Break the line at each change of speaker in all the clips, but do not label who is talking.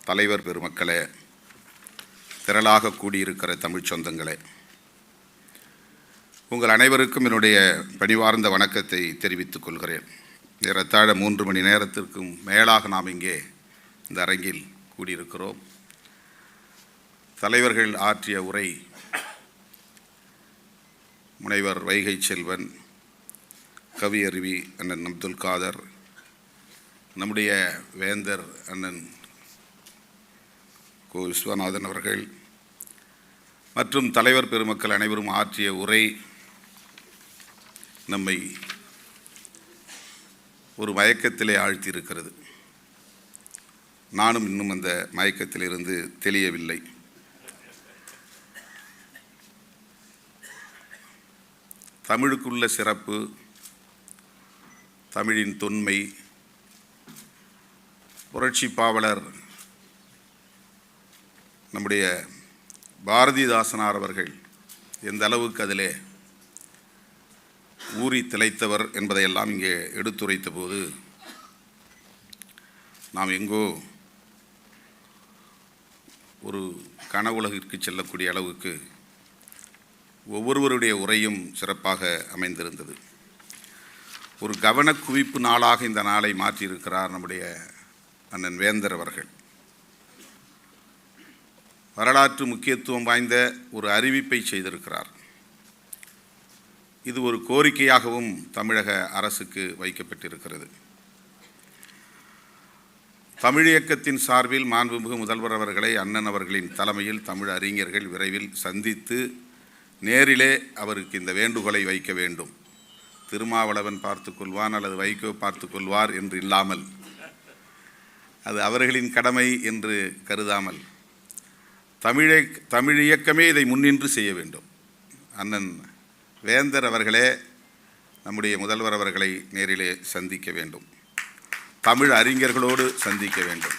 தலைவர் பெருமக்களே, திரளாக கூடியிருக்கிற தமிழ் சொந்தங்களே, உங்கள் அனைவருக்கும் என்னுடைய பணிவார்ந்த வணக்கத்தை தெரிவித்துக் கொள்கிறேன். ஏறத்தாழ 3 மணி நேரத்திற்கும் மேலாக நாம் இங்கே இந்த அரங்கில் கூடியிருக்கிறோம். தலைவர்கள் ஆற்றிய உரை முனைவர் வைகை செல்வன், கவியருவி அண்ணன் அப்துல் காதர், நம்முடைய வேந்தர் அண்ணன் கோ விஸ்வநாதன் அவர்கள் மற்றும் தலைவர் பெருமக்கள் அனைவரும் ஆற்றிய உரை நம்மை ஒரு மயக்கத்திலே ஆழ்த்தியிருக்கிறது. நானும் இன்னும் அந்த மயக்கத்திலிருந்து தெளியவில்லை. தமிழுக்குள்ள சிறப்பு, தமிழின் தொன்மை, புரட்சி பாவலர் நம்முடைய பாரதிதாசனார் அவர்கள் எந்த அளவுக்கு அதிலே ஊறி திளைத்தவர் என்பதையெல்லாம் இங்கே எடுத்துரைத்த போது நாம் எங்கோ ஒரு கனவுலகிற்கு செல்லக்கூடிய அளவுக்கு ஒவ்வொருவருடைய உரையும் சிறப்பாக அமைந்திருந்தது. ஒரு கவனக்குவிப்பு நாளாக இந்த நாளை மாற்றியிருக்கிறார் நம்முடைய அண்ணன் வேந்தர் அவர்கள். வரலாற்று முக்கியத்துவம் வாய்ந்த ஒரு அறிவிப்பை செய்திருக்கிறார். இது ஒரு கோரிக்கையாகவும் தமிழக அரசுக்கு வைக்கப்பட்டிருக்கிறது. தமிழ் இயக்கத்தின் சார்பில் மாண்புமிகு முதல்வர் அவர்களை அண்ணன் அவர்களின் தலைமையில் தமிழ் அறிஞர்கள் விரைவில் சந்தித்து நேரிலே அவருக்கு இந்த வேண்டுகோளை வைக்க வேண்டும். திருமாவளவன் பார்த்துக்கொள்வான் அல்லது வைகோ பார்த்துக்கொள்வார் என்று இல்லாமல், அது அவர்களின் கடமை என்று கருதாமல் தமிழ் இயக்கமே இதை முன்னின்று செய்ய வேண்டும். அண்ணன் வேந்தர் அவர்களே நம்முடைய முதல்வர் அவர்களை நேரிலே சந்திக்க வேண்டும், தமிழ் அறிஞர்களோடு சந்திக்க வேண்டும்.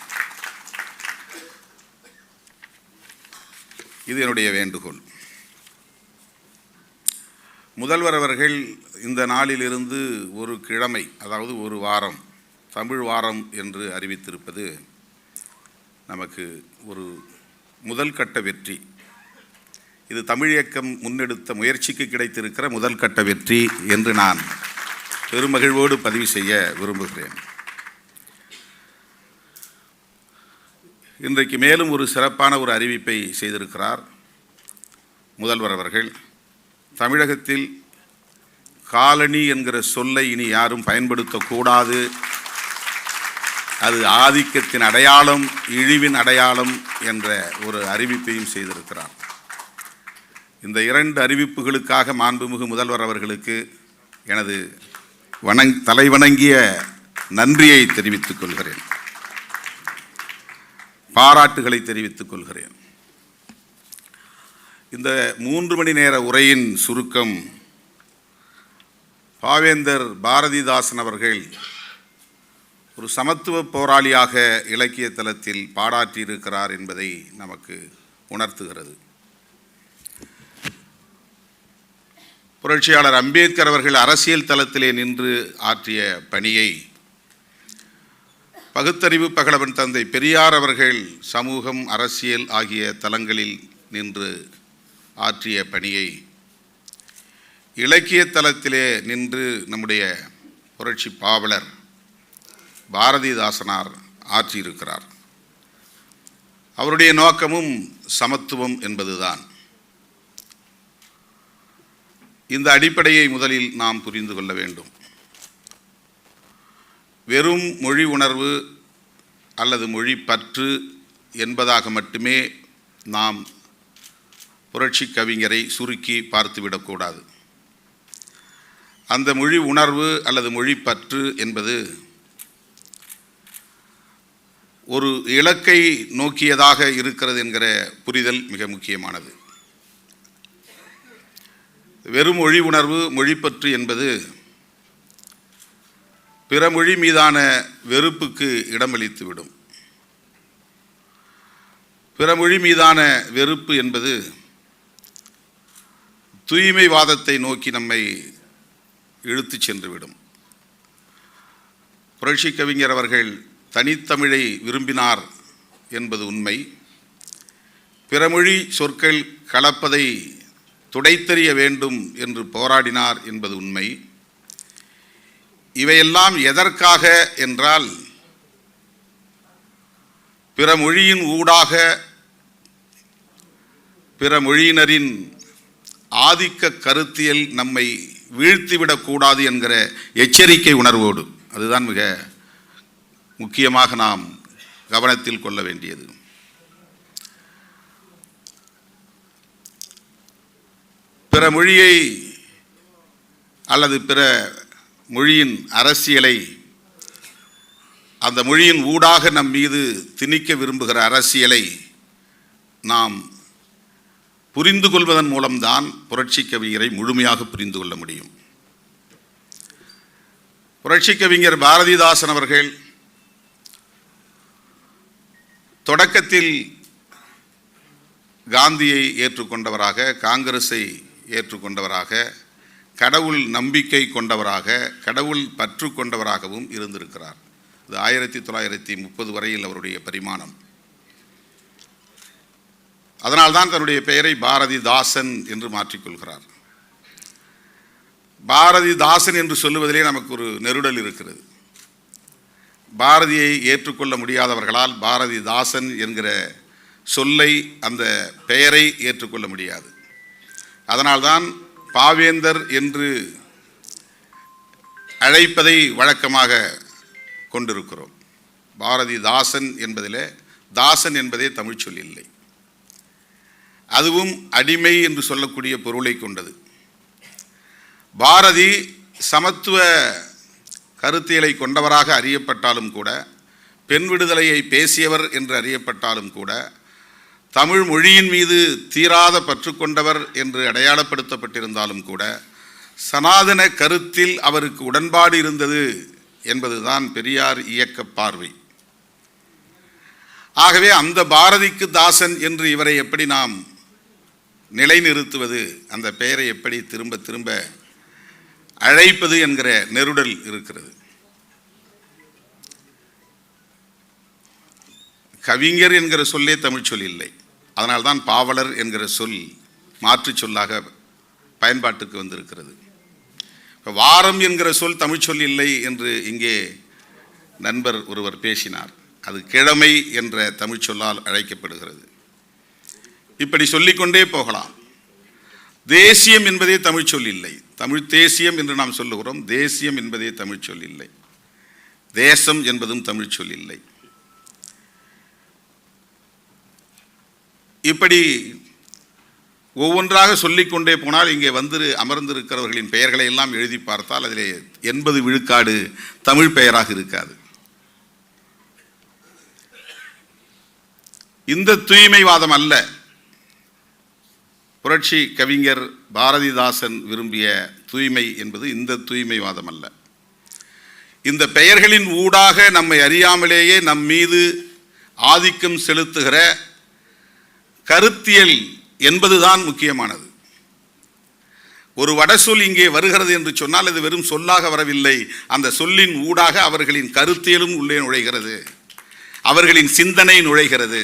இது என்னுடைய வேண்டுகோள். முதல்வர் அவர்கள் இந்த நாளிலிருந்து ஒரு கிழமை, அதாவது ஒரு வாரம், தமிழ் வாரம் என்று அறிவித்திருப்பது நமக்கு ஒரு முதல் கட்ட வெற்றி. இது தமிழ் இயக்கம் முன்னெடுத்த முயற்சிக்கு கிடைத்திருக்கிற முதல் கட்ட வெற்றி என்று நான் பெருமகிழ்வோடு பதிவு செய்ய விரும்புகிறேன். இன்றைக்கு மேலும் ஒரு சிறப்பான ஒரு அறிவிப்பை செய்திருக்கிறார் முதல்வர் அவர்கள். தமிழகத்தில் காலனி என்கிற சொல்லை இனி யாரும் பயன்படுத்தக்கூடாது, அது ஆதிக்கத்தின் அடையாளம், இழிவின் அடையாளம் என்ற ஒரு அறிவிப்பையும் செய்திருக்கிறார். இந்த 2 அறிவிப்புகளுக்காக மாண்புமிகு முதல்வர் அவர்களுக்கு எனது தலைவணங்கிய நன்றியை தெரிவித்துக் கொள்கிறேன், பாராட்டுகளை தெரிவித்துக் கொள்கிறேன். இந்த 3 மணி நேர உரையின் சுருக்கம், பாவேந்தர் பாரதிதாசன் அவர்கள் ஒரு சமத்துவ போராளியாக இலக்கிய தளத்தில் பாடாற்றியிருக்கிறார் என்பதை நமக்கு உணர்த்துகிறது. புரட்சியாளர் அம்பேத்கர் அவர்கள் அரசியல் தளத்திலே நின்று ஆற்றிய பணியை, பகுத்தறிவு பகலவன் தந்தை பெரியார் அவர்கள் சமூகம், அரசியல் ஆகிய தளங்களில் நின்று ஆற்றிய பணியை இலக்கிய தளத்திலே நின்று நம்முடைய புரட்சி பாவலர் பாரதிதாசனார் ஆற்றியிருக்கிறார். அவருடைய நோக்கமும் சமத்துவம் என்பதுதான். இந்த அடிப்படையை முதலில் நாம் புரிந்து கொள்ள வேண்டும். வெறும் மொழி உணர்வு அல்லது மொழி பற்று என்பதாக மட்டுமே நாம் புரட்சி கவிஞரை சுருக்கி பார்த்துவிடக்கூடாது. அந்த மொழி உணர்வு அல்லது மொழி பற்று என்பது ஒரு இலக்கை நோக்கியதாக இருக்கிறது என்கிற புரிதல் மிக முக்கியமானது. வெறும் மொழி உணர்வு, மொழிப்பற்று என்பது பிற மொழி மீதான வெறுப்புக்கு இடமளித்துவிடும். பிற மொழி மீதான வெறுப்பு என்பது தூய்மைவாதத்தை நோக்கி நம்மை இழுத்து சென்றுவிடும். புரட்சி கவிஞர் அவர்கள் தனித்தமிழை விரும்பினார் என்பது உண்மை. பிறமொழி சொற்கள் கலப்பதை துடைத்தெறிய வேண்டும் என்று போராடினார் என்பது உண்மை. இவையெல்லாம் எதற்காக என்றால், பிற மொழியின் ஊடாக பிற மொழியினரின் ஆதிக்க கருத்தியல் நம்மை வீழ்த்திவிடக்கூடாது என்கிற எச்சரிக்கை உணர்வோடு, அதுதான் மிக முக்கியமாக நாம் கவனத்தில் கொள்ள வேண்டியது. பிற மொழியை அல்லது பிற மொழியின் அரசியலை, அந்த மொழியின் ஊடாக நம் மீது திணிக்க விரும்புகிற அரசியலை நாம் புரிந்து கொள்வதன் மூலம்தான் புரட்சி கவிஞரை முழுமையாக புரிந்து கொள்ள முடியும். புரட்சி கவிஞர் பாரதிதாசன் அவர்கள் தொடக்கத்தில் காந்தியை ஏற்றுக்கொண்டவராக, காங்கிரஸை ஏற்றுக்கொண்டவராக, கடவுள் நம்பிக்கை கொண்டவராக, கடவுள் பற்று கொண்டவராகவும் இருந்திருக்கிறார். இது 1930 வரையில் அவருடைய பரிமாணம். அதனால்தான் தன்னுடைய பெயரை பாரதிதாசன் என்று மாற்றிக்கொள்கிறார். பாரதிதாசன் என்று சொல்லுவதிலே நமக்கு ஒரு நெருடல் இருக்கிறது. பாரதியை ஏற்றுக்கொள்ள முடியாதவர்களால் பாரதிதாசன் என்கிற சொல்லை, அந்த பெயரை ஏற்றுக்கொள்ள முடியாது. அதனால்தான் பாவேந்தர் என்று அழைப்பதை வழக்கமாக கொண்டிருக்கிறோம். பாரதிதாசன் என்பதில் தாசன் என்பதே தமிழ் சொல் இல்லை. அதுவும் அடிமை என்று சொல்லக்கூடிய பொருளை கொண்டது. பாரதி சமத்துவ கருத்தியலை கொண்டவராக அறியப்பட்டாலும் கூட, பெண் விடுதலையை பேசியவர் என்று அறியப்பட்டாலும் கூட, தமிழ் மொழியின் மீது தீராத பற்று கொண்டவர் என்று அடையாளப்படுத்தப்பட்டிருந்தாலும் கூட, சனாதன கருத்தில் அவருக்கு உடன்பாடு இருந்தது என்பதுதான் பெரியார் இயக்க பார்வை. ஆகவே அந்த பாரதிக்கு தாசன் என்று இவரை எப்படி நாம் நிலைநிறுத்துவது, அந்த பெயரை எப்படி திரும்ப திரும்ப அழைப்பது என்கிற நெருடல் இருக்கிறது. கவிஞர் என்கிற சொல்லே தமிழ் சொல் இல்லை. அதனால்தான் பாவலர் என்கிற சொல் மாற்று சொல்லாக பயன்பாட்டுக்கு வந்திருக்கிறது. வாரம் என்கிற சொல் தமிழ் சொல் இல்லை என்று இங்கே நண்பர் ஒருவர் பேசினார். அது கிழமை என்ற தமிழ் சொல்லால் அழைக்கப்படுகிறது. இப்படி சொல்லிக்கொண்டே போகலாம். தேசியம் என்பதே தமிழ் சொல் இல்லை. தமிழ் தேசியம் என்று நாம் சொல்லுகிறோம். தேசியம் என்பதே தமிழ் சொல் இல்லை. தேசம் என்பதும் தமிழ் சொல் இல்லை. இப்படி ஒவ்வொன்றாக சொல்லிக்கொண்டே போனால் இங்கே வந்து அமர்ந்திருக்கிறவர்களின் பெயர்களை எல்லாம் எழுதி பார்த்தால் அதிலே 80 விழுக்காடு தமிழ் பெயராக இருக்காது. இந்த தூய்மைவாதம் அல்ல புரட்சி கவிஞர் பாரதிதாசன் விரும்பிய தூய்மை என்பது. இந்த தூய்மைவாதம் அல்ல. இந்த பெயர்களின் ஊடாக நம்மை அறியாமலேயே நம் மீது ஆதிக்கம் செலுத்துகிற கருத்தியல் என்பதுதான் முக்கியமானது. ஒரு வடசொல் இங்கே வருகிறது என்று சொன்னால் அது வெறும் சொல்லாக வரவில்லை. அந்த சொல்லின் ஊடாக அவர்களின் கருத்தியலும் உள்ளே நுழைகிறது, அவர்களின் சிந்தனை நுழைகிறது.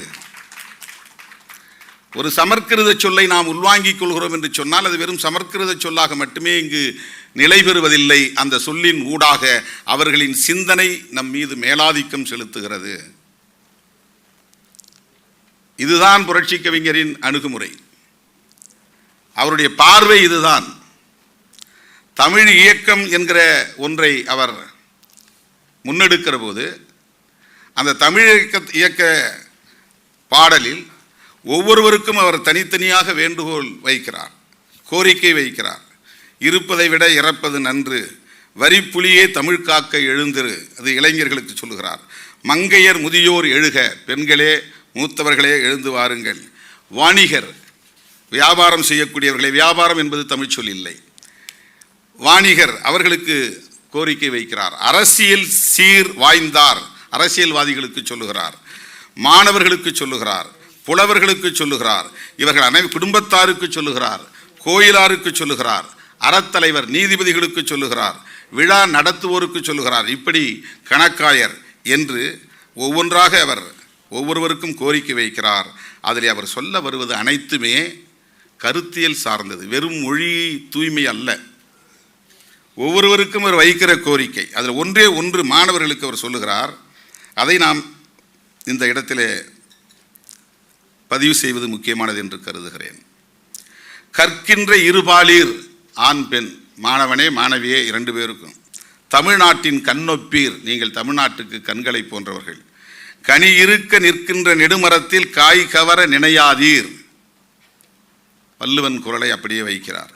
ஒரு சமற்கிருத சொல்லை நாம் உள்வாங்கிக் கொள்கிறோம் என்று சொன்னால் அது வெறும் சமற்கிருத சொல்லாக மட்டுமே இங்கு நிலை பெறுவதில்லை. அந்த சொல்லின் ஊடாக அவர்களின் சிந்தனை நம் மீது மேலாதிக்கம் செலுத்துகிறது. இதுதான் புரட்சி கவிஞரின் அணுகுமுறை. அவருடைய பார்வை இதுதான். தமிழ் இயக்கம் என்கிற ஒன்றை அவர் முன்னெடுக்கிற போது அந்த தமிழ் இயக்க பாடலில் ஒவ்வொருவருக்கும் அவர் தனித்தனியாக வேண்டுகோள் வைக்கிறார், கோரிக்கை வைக்கிறார். இருப்பதை விட இறப்பது நன்று, வரிப்புலியே தமிழ் காக்க எழுந்திரு, அது இளைஞர்களுக்கு சொல்லுகிறார். மங்கையர் முதியோர் எழுக, பெண்களே மூத்தவர்களே எழுந்து வாருங்கள். வாணிகர், வியாபாரம் செய்யக்கூடியவர்களே, வியாபாரம் என்பது தமிழ் சொல் இல்லை, வாணிகர், அவர்களுக்கு கோரிக்கை வைக்கிறார். அரசியல் சீர் வாய்ந்தார், அரசியல்வாதிகளுக்கு சொல்லுகிறார். மாணவர்களுக்கு சொல்லுகிறார், புலவர்களுக்கு சொல்லுகிறார், இவர்கள் குடும்பத்தாருக்கு சொல்லுகிறார், கோயிலாருக்கு சொல்லுகிறார், அறத்தலைவர் நீதிபதிகளுக்கு சொல்லுகிறார், விழா நடத்துவோருக்கு சொல்லுகிறார். இப்படி கணக்காயர் என்று ஒவ்வொன்றாக அவர் ஒவ்வொருவருக்கும் கோரிக்கை வைக்கிறார். அதில் அவர் சொல்ல வருவது அனைத்துமே கருத்தியல் சார்ந்தது, வெறும் மொழி தூய்மை அல்ல. ஒவ்வொருவருக்கும் அவர் வைக்கிற கோரிக்கை அதில் ஒன்றே ஒன்று மாணவர்களுக்கு அவர் சொல்லுகிறார். அதை நாம் இந்த இடத்திலே பதிவு செய்வது முக்கியமானது என்று கருதுகிறேன். கற்கின்ற இருபாலீர், ஆண் பெண், மாணவனே மாணவியே இரண்டு பேருக்கும் தமிழ்நாட்டின் கண்ணொப்பீர், நீங்கள் தமிழ்நாட்டுக்கு கண்களை போன்றவர்கள். கனி இருக்க நிற்கின்ற நெடுமரத்தில் காய் கவர நினையாதீர். வள்ளுவன் குரலை அப்படியே வைக்கிறார்.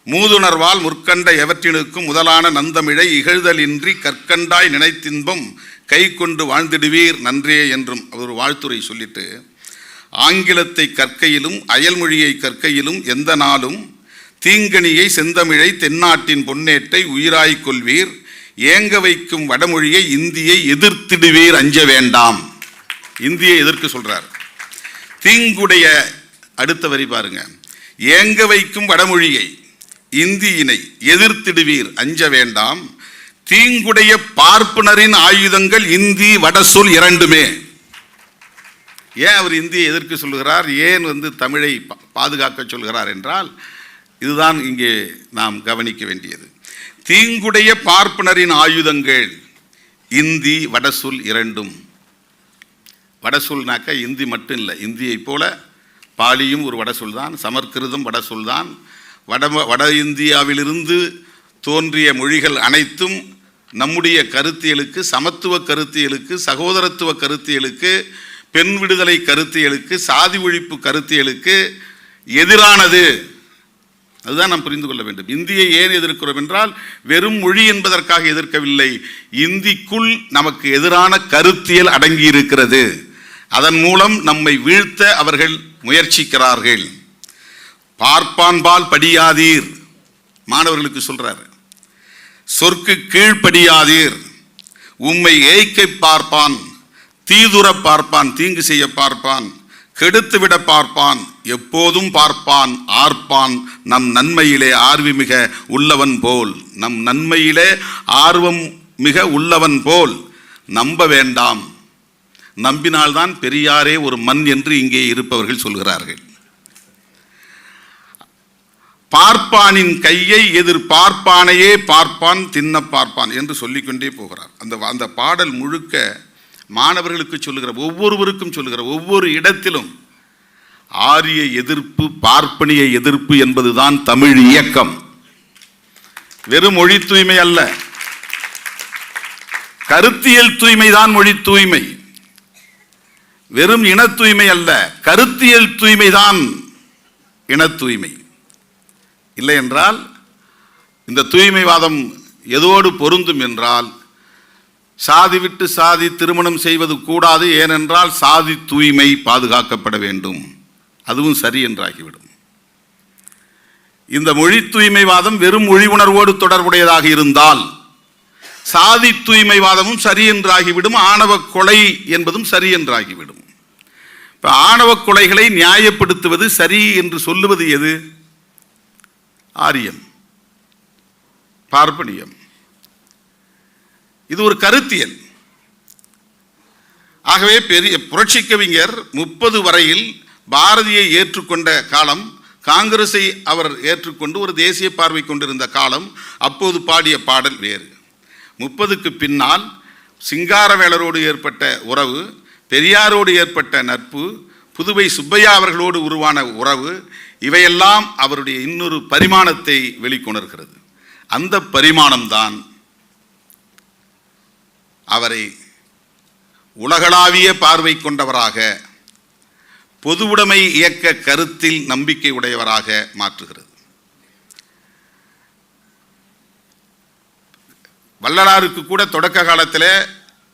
மூதுணர்வால் முற்கண்ட எவற்றினுக்கும் முதலான நந்தமிழை இகழ்தல் இன்றி கற்கண்டாய் நினைத்தின்பம் கை கொண்டு வாழ்ந்திடுவீர் நன்றே என்றும் அவர் வாழ்த்துரை சொல்லிட்டு, ஆங்கிலத்தை கற்கையிலும் அயல்மொழியை கற்கையிலும் எந்த நாளும் தீங்கனியை செந்தமிழை தென்னாட்டின் பொன்னேட்டை உயிராய் கொள்வீர், ஏங்க வைக்கும் வடமொழியை இந்தியை எதிர்த்திடுவீர் அஞ்ச வேண்டாம். இந்தியை எதிர்க்க சொல்றார். தீங்குடைய அடுத்த வரி பாருங்க, ஏங்க வைக்கும் வடமொழியை இந்தியினை எதிர்த்திடுவீர் அஞ்ச வேண்டாம், தீங்குடைய பார்ப்பனரின் ஆயுதங்கள் இந்தி வடசொல் இரண்டுமே. ஏன் அவர் இந்தியை எதிர்க்க சொல்லுகிறார், ஏன் தமிழை பாதுகாக்க சொல்கிறார் என்றால் இதுதான் இங்கே நாம் கவனிக்க வேண்டியது. தீங்குடைய பார்ப்பனரின் ஆயுதங்கள் இந்தி வடசொல் இரண்டும். வடசொல்னாக்க இந்தி மட்டும் இல்லை, இந்தியை போல பாலியும் ஒரு வடசொல் தான், சமஸ்கிருதம் வடசொல் தான். வட இந்தியாவிலிருந்து தோன்றிய மொழிகள் அனைத்தும் நம்முடைய கருத்தியலுக்கு, சமத்துவ கருத்தியலுக்கு, சகோதரத்துவ கருத்தியலுக்கு, பெண் விடுதலை கருத்தியலுக்கு, சாதி ஒழிப்பு கருத்தியலுக்கு எதிரானது. அதுதான் நாம் புரிந்து கொள்ள வேண்டும். இந்தியை ஏன் எதிர்க்கிறோம் என்றால் வெறும் மொழி என்பதற்காக எதிர்க்கவில்லை, இந்திக்குள் நமக்கு எதிரான கருத்தியல் அடங்கி இருக்கிறது. அதன் மூலம் நம்மை வீழ்த்த அவர்கள் முயற்சிக்கிறார்கள். பார்ப்பான்பால் படியாதீர், மாணவர்களுக்கு சொல்றாரு. சொற்கு கீழ்ப்படியாதீர், உம்மை ஏய்க்கை பார்ப்பான், தீதுர பார்ப்பான், தீங்கு செய்ய பார்ப்பான், கெடுத்துவிட பார்ப்பான், எப்போதும் பார்ப்பான் ஆர்ப்பான், நம் நன்மையிலே ஆர்வமிக உள்ளவன் போல், நம் நன்மையிலே ஆர்வம் மிக உள்ளவன் போல் நம்ப வேண்டாம். நம்பினால்தான் பெரியாரே ஒரு மண் என்று இங்கே இருப்பவர்கள் சொல்கிறார்கள். பார்ப்பானின் கையை எதிர்பார்ப்பானையே பார்ப்பான் தின்ன பார்ப்பான் என்று சொல்லிக்கொண்டே போகிறார். அந்த பாடல் முழுக்க மாணவர்களுக்கு சொல்லுகிற, ஒவ்வொருவருக்கும் சொல்லுகிற, ஒவ்வொரு இடத்திலும் ஆரிய எதிர்ப்பு, பார்ப்பனிய எதிர்ப்பு என்பதுதான் தமிழ் இயக்கம். வெறும் மொழி தூய்மை அல்ல, கருத்தியல் தூய்மைதான் மொழி தூய்மை. வெறும் இன தூய்மை அல்ல, கருத்தியல் தூய்மைதான் இன தூய்மை. இல்லை என்றால் இந்த தூய்மைவாதம் எதோடு பொருந்தும் என்றால், சாதி விட்டு சாதி திருமணம் செய்வது கூடாது, ஏனென்றால் சாதி தூய்மை பாதுகாக்கப்பட வேண்டும், அதுவும் சரி என்றாகிவிடும். இந்த மொழி தூய்மைவாதம் வெறும் மொழி உணர்வோடு தொடர்புடையதாக இருந்தால் சாதி தூய்மைவாதமும் சரி என்றாகிவிடும், ஆணவ கொலை என்பதும் சரி என்றாகிவிடும். இப்போ ஆணவ கொலைகளை நியாயப்படுத்துவது சரி என்று சொல்லுவது எது? ஆரியம், பார்ப்பனியம். இது ஒரு கருத்தியல். ஆகவே பெரிய புரட்சி கவிஞர் 30 வரையில் பாரதியை ஏற்றுக்கொண்ட காலம், காங்கிரஸை அவர் ஏற்றுக்கொண்டு ஒரு தேசிய பார்வை கொண்டிருந்த காலம், அப்போது பாடிய பாடல் வேறு. 30க்கு பின்னால் சிங்காரவேலரோடு ஏற்பட்ட உறவு, பெரியாரோடு ஏற்பட்ட நட்பு, புதுவை சுப்பையா அவர்களோடு உருவான உறவு, இவையெல்லாம் அவருடைய இன்னொரு பரிமாணத்தை வெளிக்கொணர்கிறது. அந்த பரிமாணம்தான் அவரை உலகளாவிய பார்வை கொண்டவராக, பொதுவுடைமை இயக்க கருத்தில் நம்பிக்கை உடையவராக மாற்றுகிறது. வள்ளலாருக்கு கூட தொடக்க காலத்தில்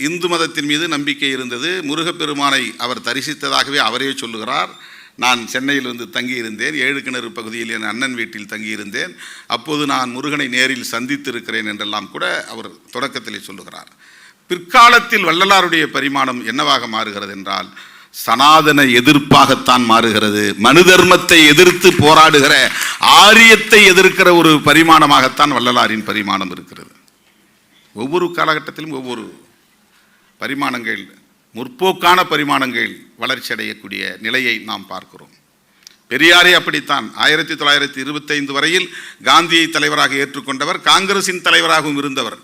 இந்து மதத்தின் மீது நம்பிக்கை இருந்தது. முருகப்பெருமானை அவர் தரிசித்ததாகவே அவரே சொல்லுகிறார். நான் சென்னையில் தங்கியிருந்தேன், 7 கிணறு பகுதியில் என் அண்ணன் வீட்டில் தங்கியிருந்தேன், அப்போது நான் முருகனை நேரில் சந்தித்திருக்கிறேன் என்றெல்லாம் கூட அவர் தொடக்கத்திலே சொல்லுகிறார். பிற்காலத்தில் வள்ளலாருடைய பரிமாணம் என்னவாக மாறுகிறது என்றால் சனாதன எதிர்ப்பாகத்தான் மாறுகிறது. மனு தர்மத்தை எதிர்த்து போராடுகிற, ஆரியத்தை எதிர்க்கிற ஒரு பரிமாணமாகத்தான் வள்ளலாரின் பரிமாணம் இருக்கிறது. ஒவ்வொரு காலகட்டத்திலும் ஒவ்வொரு பரிமாணங்கள் முற்போக்கான பரிமாணங்கள் வளர்ச்சி அடையக்கூடிய நிலையை நாம் பார்க்கிறோம். பெரியாரே அப்படித்தான். 1925 வரையில் காந்தியை தலைவராக ஏற்றுக்கொண்டவர், காங்கிரசின் தலைவராகவும் இருந்தவர்,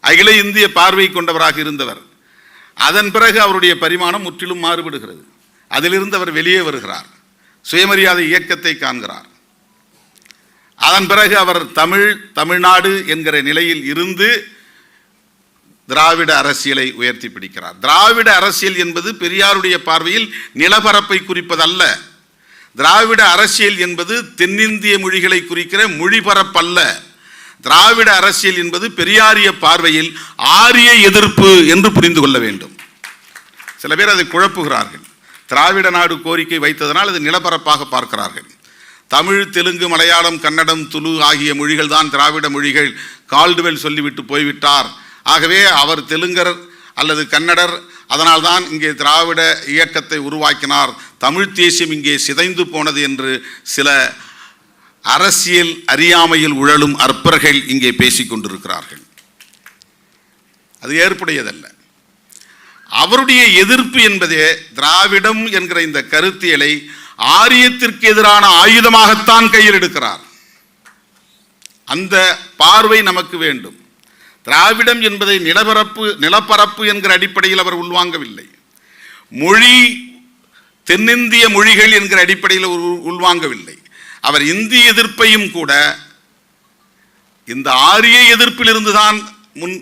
அகில இந்திய பார்வை கொண்டவராக இருந்தவர். அதன் பிறகு அவருடைய பரிமாணம் முற்றிலும் மாறுபடுகிறது. அதிலிருந்து அவர் வெளியே வருகிறார், சுயமரியாதை இயக்கத்தை காண்கிறார். அதன் பிறகு அவர் தமிழ்நாடு என்கிற நிலையில் இருந்து திராவிட அரசியலை உயர்த்தி பிடிக்கிறார். திராவிட அரசியல் என்பது பெரியாருடைய பார்வையில் நிலப்பரப்பை குறிப்பதல்ல. திராவிட அரசியல் என்பது தென்னிந்திய மொழிகளை குறிக்கிற மொழிபரப்பல்ல. திராவிட அரசியல் என்பது பெரியாரிய பார்வையில் ஆரிய எதிர்ப்பு என்று புரிந்து கொள்ள வேண்டும். சில பேர் அதை குழப்புகிறார்கள். திராவிட நாடு கோரிக்கை வைத்ததனால் அது நிலப்பரப்பாக பார்க்கிறார்கள். தமிழ், தெலுங்கு, மலையாளம், கன்னடம், துளு ஆகிய மொழிகள் தான் திராவிட மொழிகள். கால்டுவெல் சொல்லிவிட்டு போய்விட்டார். ஆகவே அவர் தெலுங்கர் அல்லது கன்னடர், அதனால்தான் இங்கே திராவிட இயக்கத்தை உருவாக்கினார், தமிழ் தேசியம் இங்கே சிதைந்து போனது என்று சில அரசியல் அறியாமையில் உழலும் அற்பர்கள் இங்கே பேசிக் கொண்டிருக்கிறார்கள். அது ஏற்புடையதல்ல. அவருடைய எதிர்ப்பு என்பதே திராவிடம் என்கிற இந்த கருத்தியலை ஆரியத்திற்கு எதிரான ஆயுதமாகத்தான் கையில் எடுக்கிறார். அந்த பார்வை நமக்கு வேண்டும். திராவிடம் என்பதை நிலப்பரப்பு என்கிற அடிப்படையில் அவர் உள்வாங்கவில்லை. மொழி, தென்னிந்திய மொழிகள் என்கிற அடிப்படையில் உள்வாங்கவில்லை. அவர் இந்திய எதிர்ப்பையும் கூட இந்த ஆரிய எதிர்ப்பில் இருந்துதான்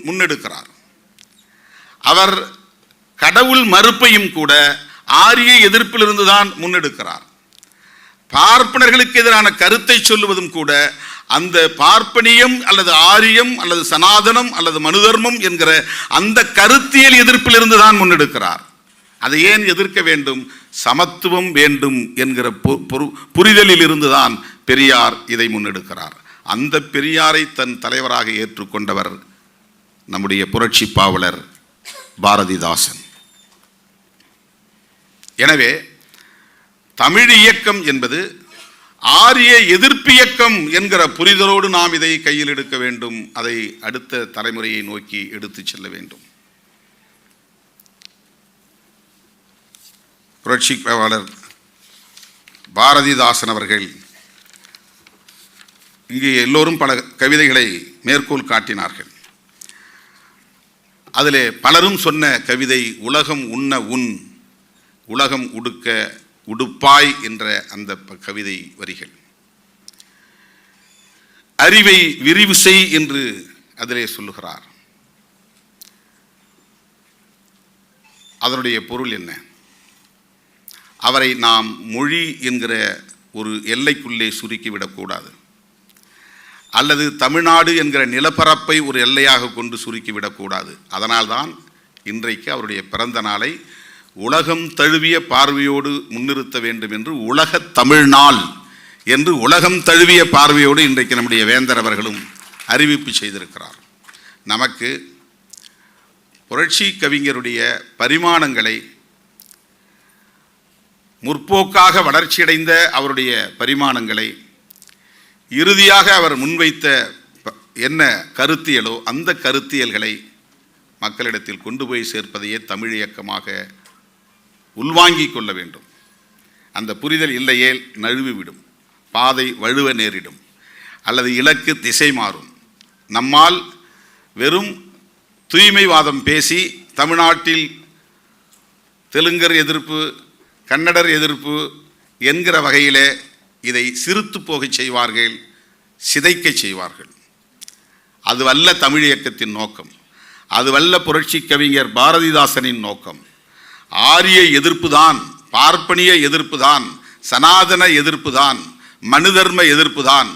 முன்னெடுக்கிறார். அவர் கடவுள் மறுப்பையும் கூட ஆரிய எதிர்ப்பில் இருந்துதான் முன்னெடுக்கிறார். பார்ப்பனர்களுக்கு எதிரான கருத்தை சொல்லுவதும் கூட அந்த பார்ப்பனியம் அல்லது ஆரியம் அல்லது சனாதனம் அல்லது மனுதர்மம் என்கிற அந்த கருத்தியல் எதிர்ப்பில் இருந்துதான் முன்னெடுக்கிறார். அதை ஏன் எதிர்க்க வேண்டும்? சமத்துவம் வேண்டும் என்கிற புரிதலில் இருந்துதான் பெரியார் இதை முன்னெடுக்கிறார். அந்த பெரியாரை தன் தலைவராக ஏற்றுக்கொண்டவர் நம்முடைய புரட்சி பாவலர் பாரதிதாசன். எனவே தமிழ் இயக்கம் என்பது ஆரிய எதிர்ப்பு இயக்கம் என்கிற புரிதலோடு நாம் இதை கையில் எடுக்க வேண்டும். அதை அடுத்த தலைமுறையை நோக்கி எடுத்து செல்ல வேண்டும். புரட்சி பாவலர் பாரதிதாசன் அவர்கள் இங்கே எல்லோரும் பல கவிதைகளை மேற்கோள் காட்டினார்கள். அதிலே பலரும் சொன்ன கவிதை உலகம் உண்ண உண், உலகம் உடுக்க உடுப்பாய் என்ற அந்த கவிதை வரிகள். அறிவை விரிவு செய் என்று அதிலே சொல்லுகிறார். அதனுடைய பொருள் என்ன? அவரை நாம் மொழி என்கிற ஒரு எல்லைக்குள்ளே சுருக்கிவிடக்கூடாது, அல்லது தமிழ்நாடு என்கிற நிலப்பரப்பை ஒரு எல்லையாக கொண்டு சுருக்கிவிடக்கூடாது. அதனால்தான் இன்றைக்கு அவருடைய பிறந்த நாளை உலகம் தழுவிய பார்வையோடு முன்னிறுத்த வேண்டும் என்று உலக தமிழ்நாள் என்று உலகம் தழுவிய பார்வையோடு இன்றைக்கு நம்முடைய வேந்தர் அவர்களும் அறிவிப்பு செய்திருக்கிறார். நமக்கு புரட்சி கவிஞருடைய பரிமாணங்களை, முற்போக்காக வளர்ச்சியடைந்த அவருடைய பரிமாணங்களை, இறுதியாக அவர் முன்வைத்த என்ன கருத்தியலோ அந்த கருத்தியல்களை மக்களிடத்தில் கொண்டு போய் சேர்ப்பதையே தமிழ் இயக்கமாக உள்வாங்கிக் கொள்ள வேண்டும். அந்த புரிதல் இல்லையேல் நழுவிவிடும், பாதை வழுவ நேரிடும், அல்லது இலக்கு திசை மாறும். நம்மால் வெறும் தூய்மைவாதம் பேசி தமிழ்நாட்டில் தெலுங்கர் எதிர்ப்பு, கன்னடர் எதிர்ப்பு என்கிற வகையிலே இதை சிறுத்து போகச் செய்வார்கள், சிதைக்க செய்வார்கள். அதுவல்ல தமிழ் இயக்கத்தின் நோக்கம், அதுவல்ல புரட்சி கவிஞர் பாரதிதாசனின் நோக்கம். ஆரிய எதிர்ப்பு தான், பார்ப்பனிய எதிர்ப்பு தான், சனாதன எதிர்ப்பு தான், மனுதர்ம எதிர்ப்பு தான்.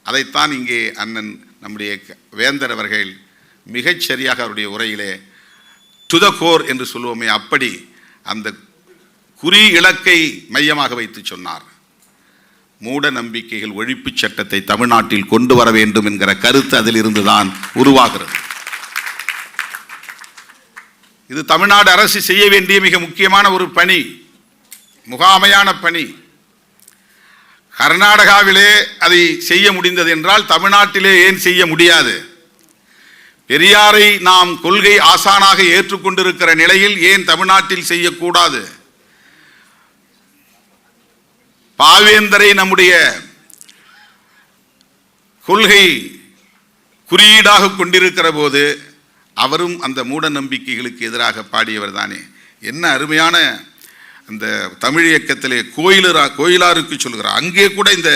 அதைத்தான் இங்கே அண்ணன் நம்முடைய வேந்தர் அவர்கள் மிகச் சரியாக அவருடைய உரையிலே டு த கோர் என்று சொல்லுவோமே, அப்படி அந்த குறி இலக்கை மையமாக வைத்து சொன்னார். மூட நம்பிக்கைகள் ஒழிப்பு சட்டத்தை தமிழ்நாட்டில் கொண்டு வர வேண்டும் என்கிற கருத்து அதில் இருந்துதான் உருவாகிறது. இது தமிழ்நாடு அரசு செய்ய வேண்டிய மிக முக்கியமான ஒரு பணி, முகாமையான பணி. கர்நாடகாவிலே அதை செய்ய முடிந்தது என்றால் தமிழ்நாட்டிலே ஏன் செய்ய முடியாது? பெரியாரை நாம் கொள்கை ஆசானாக ஏற்றுக்கொண்டிருக்கிற நிலையில் ஏன் தமிழ்நாட்டில் செய்யக்கூடாது? பாவேந்தரை நம்முடைய கொள்கை குறியீடாக கொண்டிருக்கிற போது அவரும் அந்த மூட நம்பிக்கைகளுக்கு எதிராக பாடியவர் தானே. என்ன அருமையான அந்த தமிழ் இயக்கத்திலே கோயிலாருக்கு சொல்கிறார். அங்கே கூட இந்த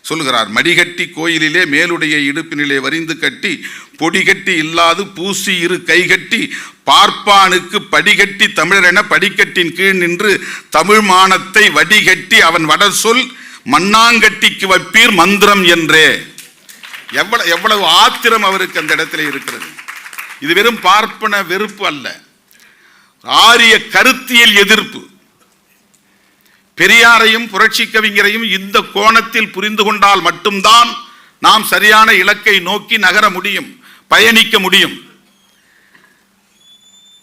சொல்கிறார், மடிகட்டி கோயிலிலே மேலுடைய இடுப்பினிலே வரிந்து கட்டி பொடிகட்டி இல்லாது பூசி இரு கைகட்டி பார்ப்பானுக்கு படிகட்டி தமிழரென படிக்கட்டின் கீழ் நின்று தமிழ் மானத்தை வடிகட்டி அவன் வட சொல் மண்ணாங்கட்டிக்கு வைப்பீர் மந்திரம் என்றே. எவ்வளவு ஆத்திரம் அவருக்கு அந்த இடத்துல இருக்கிறது. இது வெறும் பார்ப்பன வெறுப்பு அல்ல, ஆரிய கருத்தியல் எதிர்ப்பு. பெரியாரையும் புரட்சி கவிஞரையும் இந்த கோணத்தில் புரிந்து கொண்டால் மட்டும்தான் நாம் சரியான இலக்கை நோக்கி நகர முடியும், பயணிக்க முடியும்.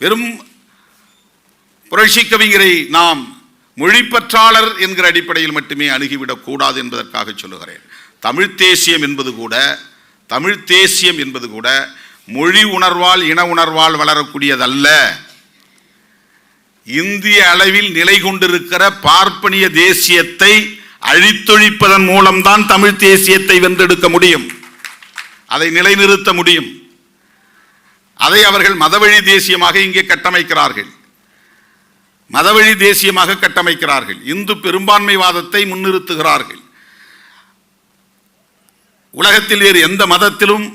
வெறும் புரட்சி கவிஞரை நாம் மொழிப்பற்றாளர் என்கிற அடிப்படையில் மட்டுமே அணுகிவிடக் கூடாது என்பதற்காக சொல்லுகிறேன். தமிழ் தேசியம் என்பது கூட மொழி உணர்வால் இன உணர்வால் வளரக்கூடியதல்ல. இந்திய அளவில் நிலை கொண்டிருக்கிற பார்ப்பனிய தேசியத்தை அழித்தொழிப்பதன் மூலம்தான் தமிழ் தேசியத்தை வென்றெடுக்க முடியும், அதை நிலைநிறுத்த முடியும். அதை அவர்கள் மதவழி தேசியமாக இங்கே கட்டமைக்கிறார்கள், மதவழி தேசியமாக கட்டமைக்கிறார்கள். இந்து பெரும்பான்மைவாதத்தை முன்னிறுத்துகிறார்கள். உலகத்தில் வேறு எந்த மதத்திலும்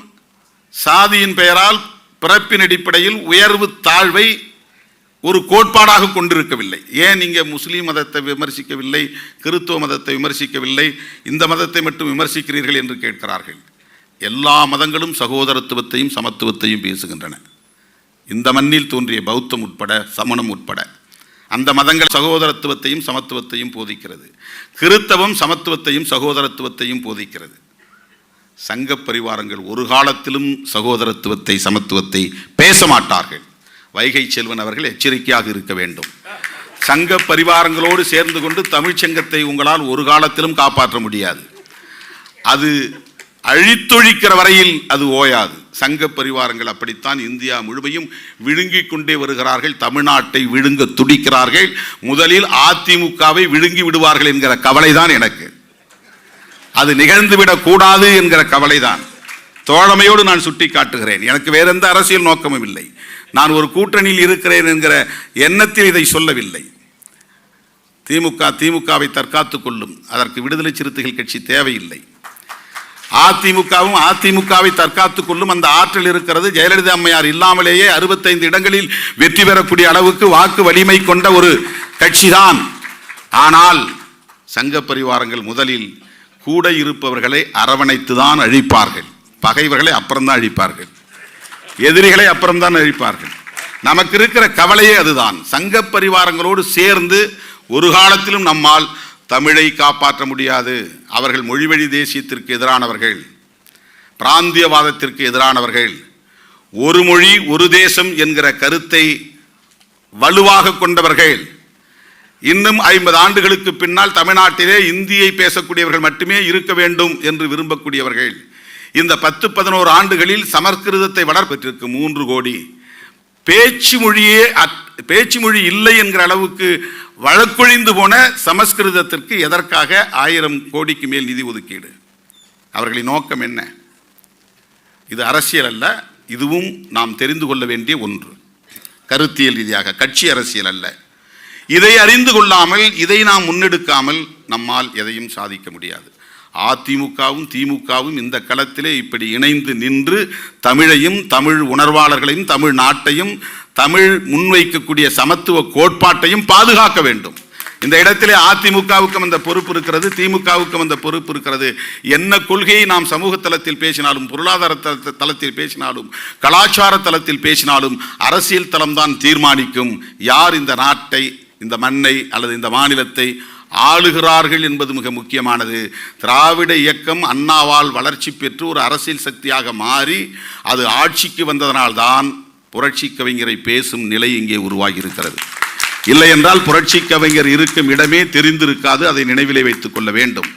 சாதியின் பெயரால் பிறப்பின் அடிப்படையில் உயர்வு தாழ்வை ஒரு கோட்பாடாக கொண்டிருக்கவில்லை. ஏன் நீங்க முஸ்லீம் மதத்தை விமர்சிக்கவில்லை, கிறிஸ்துவ மதத்தை விமர்சிக்கவில்லை, இந்த மதத்தை மட்டும் விமர்சிக்கிறீர்கள் என்று கேட்கிறார்கள். எல்லா மதங்களும் சகோதரத்துவத்தையும் சமத்துவத்தையும் பேசுகின்றன. இந்த மண்ணில் தோன்றிய பௌத்தம் உட்பட சமணம் உட்பட அந்த மதங்கள் சகோதரத்துவத்தையும் சமத்துவத்தையும் போதிக்கிறது. கிறிஸ்தவம் சமத்துவத்தையும் சகோதரத்துவத்தையும் போதிக்கிறது. சங்க பரிவாரங்கள் ஒரு காலத்திலும் சகோதரத்துவத்தை சமத்துவத்தை பேச மாட்டார்கள். வைகை செல்வன் அவர்கள் எச்சரிக்கையாக இருக்க வேண்டும். சங்க பரிவாரங்களோடு சேர்ந்து கொண்டு தமிழ்ச்சங்கத்தை உங்களால் ஒரு காலத்திலும் காப்பாற்ற முடியாது. அது அழித்தொழிக்கிற வரையில் அது ஓயாது. சங்க பரிவாரங்கள் அப்படித்தான் இந்தியா முழுமையும் விழுங்கிக் கொண்டே வருகிறார்கள். தமிழ்நாட்டை விழுங்க துடிக்கிறார்கள். முதலில் அதிமுகவை விழுங்கி விடுவார்கள் என்கிற கவலைதான் எனக்கு. அது நிகழ்ந்துவிடக் கூடாது என்கிற கவலைதான். தோழமையோடு நான் சுட்டி காட்டுகிறேன். எனக்கு வேற எந்த அரசியல் நோக்கமும் இல்லை. நான் ஒரு கூட்டணியில் இருக்கிறேன் என்கிற எண்ணத்தில் இதை சொல்லவில்லை. திமுகவை தற்காத்துக் கொள்ளும், அதற்கு விடுதலை சிறுத்தைகள் கட்சி தேவையில்லை. அதிமுகவை தற்காத்துக் கொள்ளும் அந்த ஆற்றல் இருக்கிறது. ஜெயலலிதா அம்மையார் இல்லாமலேயே 65 இடங்களில் வெற்றி பெறக்கூடிய அளவுக்கு வாக்கு வலிமை கொண்ட ஒரு கட்சிதான். ஆனால் சங்க பரிவாரங்கள் முதலில் கூட இருப்பவர்களை அரவணைத்துதான் அழிப்பார்கள். பகைவர்களை அப்புறம்தான் அழிப்பார்கள், எதிரிகளை அப்புறம்தான் அழிப்பார்கள். நமக்கு இருக்கிற கவலையே அதுதான். சங்க பரிவாரங்களோடு சேர்ந்து ஒரு காலத்திலும் நம்மால் தமிழை காப்பாற்ற முடியாது. அவர்கள் மொழிவழி தேசியத்திற்கு எதிரானவர்கள், பிராந்தியவாதத்திற்கு எதிரானவர்கள், ஒரு மொழி ஒரு தேசம் என்கிற கருத்தை வலுவாக கொண்டவர்கள். இன்னும் 50 ஆண்டுகளுக்கு பின்னால் தமிழ்நாட்டிலே இந்தியை பேசக்கூடியவர்கள் மட்டுமே இருக்க வேண்டும் என்று விரும்பக்கூடியவர்கள். இந்த 10-11 ஆண்டுகளில் சமஸ்கிருதத்தை வளர்ப்பதற்கு 3 கோடி பேச்சு மொழி இல்லை என்கிற அளவுக்கு வழக்கொழிந்து போன சமஸ்கிருதத்திற்கு எதற்காக 1000 கோடிக்கு மேல் நிதி ஒதுக்கீடு? அவர்களின் நோக்கம் என்ன? இது அரசியல் அல்ல, இதுவும் நாம் தெரிந்து கொள்ள வேண்டிய ஒன்று. கருத்தியல் ரீதியாக கட்சி அரசியல் அல்ல. இதை அறிந்து கொள்ளாமல், இதை நாம் முன்னெடுக்காமல் நம்மால் எதையும் சாதிக்க முடியாது. அதிமுகவும் திமுகவும் இந்த களத்திலே இப்படி இணைந்து நின்று தமிழையும் தமிழ் உணர்வாளர்களையும் தமிழ் நாட்டையும் தமிழ் முன்வைக்கக்கூடிய சமத்துவ கோட்பாட்டையும் பாதுகாக்க வேண்டும். இந்த இடத்திலே அதிமுகவுக்கும் அந்த பொறுப்பு இருக்கிறது, திமுகவுக்கும் அந்த பொறுப்பு இருக்கிறது. என்ன கொள்கையை நாம் சமூக தளத்தில் பேசினாலும், பொருளாதார தளத்தில் பேசினாலும், கலாச்சார தளத்தில் பேசினாலும் அரசியல் தளம்தான் தீர்மானிக்கும் யார் இந்த நாட்டை, இந்த மண்ணை அல்லது இந்த மாநிலத்தை ஆளுகிறார்கள் என்பது மிக முக்கியமானது. திராவிட இயக்கம் அண்ணாவால் வளர்ச்சி பெற்று ஒரு அரசியல் சக்தியாக மாறி அது ஆட்சிக்கு வந்ததனால்தான் புரட்சி கவிஞரை பேசும் நிலை இங்கே உருவாகி இருக்கிறது. இல்லை என்றால் புரட்சி கவிஞர் இருக்கும் இடமே தெரிந்திருக்காது. அதை நினைவிலே வைத்துக் கொள்ள வேண்டும்.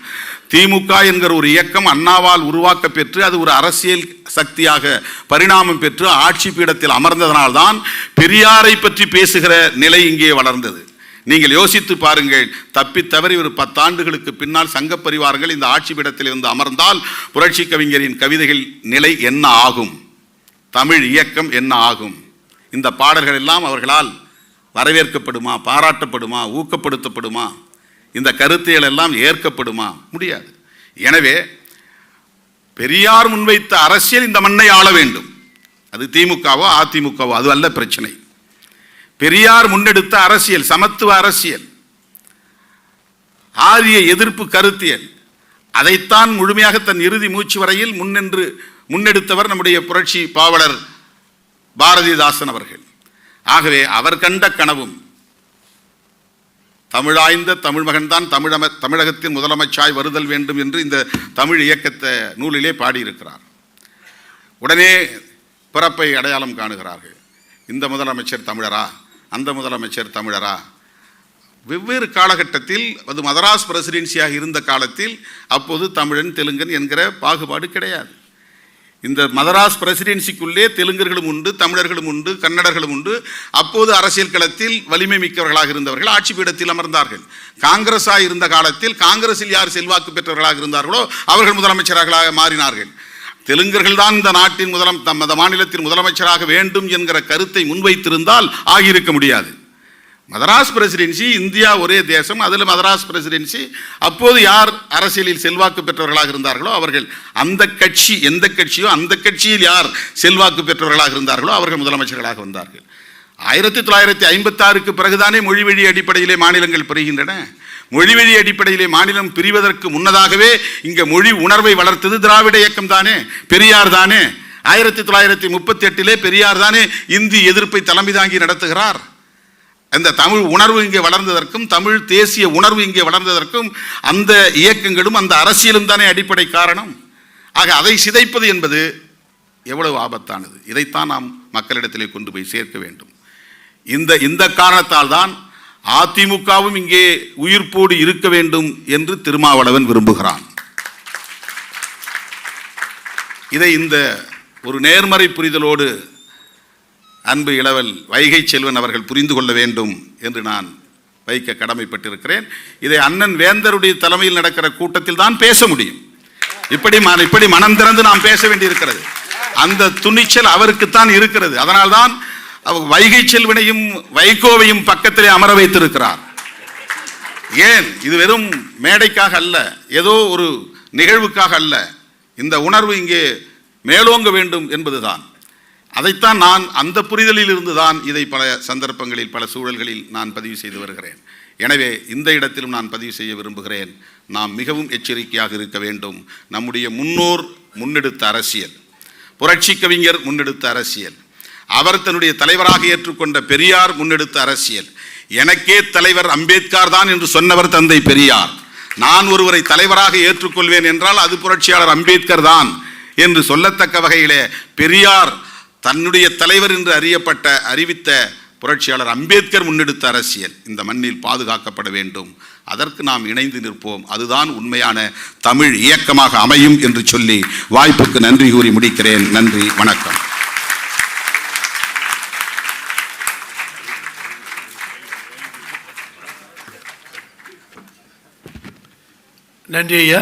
திமுக என்கிற ஒரு இயக்கம் அண்ணாவால் உருவாக்க பெற்று அது ஒரு அரசியல் சக்தியாக பரிணாமம் பெற்று ஆட்சி பீடத்தில் அமர்ந்ததனால்தான் பெரியாரை பற்றி பேசுகிற நிலை இங்கே வளர்ந்தது. நீங்கள் யோசித்து பாருங்கள், தப்பி தவறி ஒரு 10 ஆண்டுகளுக்கு பின்னால் சங்க பரிவாரங்கள் இந்த ஆட்சி பீடத்தில் இருந்து அமர்ந்தால் புரட்சி கவிஞரின் கவிதைகள் நிலை என்ன ஆகும்? தமிழ் இயக்கம் என்ன ஆகும்? இந்த பாடல்கள் எல்லாம் அவர்களால் வரவேற்கப்படுமா, பாராட்டப்படுமா, ஊக்கப்படுத்தப்படுமா? இந்த கருத்துகள் எல்லாம் ஏற்கப்படுமா? முடியாது. எனவே பெரியார் முன்வைத்த அரசியல் இந்த மண்ணை ஆள வேண்டும். அது திமுகவோ அதிமுகவோ அது அல்ல பிரச்சனை. பெரியார் முன்னெடுத்த அரசியல், சமத்துவ அரசியல், ஆரிய எதிர்ப்பு கருத்தியல், அதைத்தான் முழுமையாக தன் இறுதி மூச்சு வரையில் முன்னெடுத்தவர் நம்முடைய புரட்சி பாவலர் பாரதிதாசன் அவர்கள். ஆகவே அவர் கண்ட கனவும் தமிழாய்ந்த தமிழ் மகன்தான் தமிழகத்தின் முதலமைச்சாய் வருதல் வேண்டும் என்று இந்த தமிழ் இயக்கத்தை நூலிலே பாடியிருக்கிறார். உடனே பிறப்பை அடையாளம் காணுகிறார்கள். இந்த முதலமைச்சர் தமிழரா, அந்த முதலமைச்சர் தமிழரா? வெவ்வேறு காலகட்டத்தில் அது மதராஸ் பிரசிடென்சியாக இருந்த காலத்தில் அப்போது தமிழன் தெலுங்கன் என்கிற பாகுபாடு கிடையாது. இந்த மதராஸ் பிரசிடென்சிக்குள்ளே தெலுங்கர்களும் உண்டு, தமிழர்களும் உண்டு, கன்னடர்களும் உண்டு. அப்போது அரசியல் களத்தில் வலிமை மிக்கவர்களாக இருந்தவர்கள் ஆட்சி பீடத்தில் அமர்ந்தார்கள். காங்கிரஸாக இருந்த காலத்தில் காங்கிரஸில் யார் செல்வாக்கு பெற்றவர்களாக இருந்தார்களோ அவர்கள் முதலமைச்சர்களாக மாறினார்கள். தெலுங்கர்கள் தான் இந்த நாட்டின் மாநிலத்தின் முதலமைச்சராக வேண்டும் என்கிற கருத்தை முன்வைத்திருந்தால் ஆகியிருக்க முடியாது. மதராஸ் பிரசிடென்சி, இந்தியா ஒரே தேசம், அதில் மதராஸ் பிரசிடென்சி, அப்போது யார் அரசியலில் செல்வாக்கு பெற்றவர்களாக இருந்தார்களோ அவர்கள், அந்த கட்சி எந்த கட்சியோ அந்த கட்சியில் யார் செல்வாக்கு பெற்றவர்களாக இருந்தார்களோ அவர்கள் முதலமைச்சர்களாக வந்தார்கள். 1956க்கு பிறகுதானே மொழி வழி அடிப்படையிலே மாநிலங்கள் பிரிகின்றன. மொழி வழி அடிப்படையிலே மாநிலம் பிரிவதற்கு முன்னதாகவே இங்கே மொழி உணர்வை வளர்த்தது திராவிட இயக்கம் தானே, பெரியார் தானே. 1938 பெரியார் தானே இந்தி எதிர்ப்பை தலைமை தாங்கி நடத்துகிறார். அந்த தமிழ் உணர்வு இங்கே வளர்ந்ததற்கும், தமிழ் தேசிய உணர்வு இங்கே வளர்ந்ததற்கும் அந்த இயக்கங்களும் அந்த அரசியலும் தானே அடிப்படை காரணம். ஆக அதை சிதைப்பது என்பது எவ்வளவு ஆபத்தானது. இதைத்தான் நாம் மக்களிடத்திலே கொண்டு போய் சேர்க்க வேண்டும். இந்த காரணத்தால் தான் அதிமுகவும் இங்கே உயிர்ப்போடு இருக்க வேண்டும் என்று திருமாவளவன் விரும்புகிறான். இதை இந்த ஒரு நேர்மறை புரிதலோடு அன்பு இளவல் வைகை செல்வன் அவர்கள் புரிந்து கொள்ள வேண்டும் என்று நான் வைக்க கடமைப்பட்டிருக்கிறேன். இதை அண்ணன் வேந்தருடைய தலைமையில் நடக்கிற கூட்டத்தில் தான் பேச முடியும். இப்படி மனம் திறந்து நாம் பேச வேண்டியிருக்கிறது. அந்த துணிச்சல் அவருக்குத்தான் இருக்கிறது. அதனால்தான் வைகை செல்வனையும் வைகோவையும் பக்கத்திலே அமர வைத்திருக்கிறார். ஏன்? இது வெறும் மேடைக்காக அல்ல, ஏதோ ஒரு நிகழ்வுக்காக அல்ல. இந்த உணர்வு இங்கே மேலோங்க வேண்டும் என்பதுதான். அதைத்தான் நான் அந்த புரிதலில் இருந்துதான் இதை பல சந்தர்ப்பங்களில் பல சூழல்களில் நான் பதிவு செய்து வருகிறேன். எனவே இந்த இடத்திலும் நான் பதிவு செய்ய விரும்புகிறேன், நாம் மிகவும் எச்சரிக்கையாக இருக்க வேண்டும். நம்முடைய முன்னோர் முன்னெடுத்த அரசியல், புரட்சி கவிஞர் முன்னெடுத்த அரசியல், அவர் தன்னுடைய தலைவராக ஏற்றுக்கொண்ட பெரியார் முன்னெடுத்த அரசியல், எனக்கே தலைவர் அம்பேத்கர் தான் என்று சொன்னவர் தந்தை பெரியார். நான் ஒருவரை தலைவராக ஏற்றுக்கொள்வேன் என்றால் அது புரட்சியாளர் அம்பேத்கர் தான் என்று சொல்லத்தக்க வகையிலே பெரியார் தன்னுடைய தலைவர் என்று அறிவித்த புரட்சியாளர் அம்பேத்கர் முன்னெடுத்த அரசியல் இந்த மண்ணில் பாதுகாக்கப்பட வேண்டும். அதற்கு நாம் இணைந்து நிற்போம். அதுதான் உண்மையான தமிழ் இயக்கமாக அமையும் என்று சொல்லி வாய்ப்புக்கு நன்றி கூறி முடிக்கிறேன். நன்றி, வணக்கம்.
நன்றி ஐயா.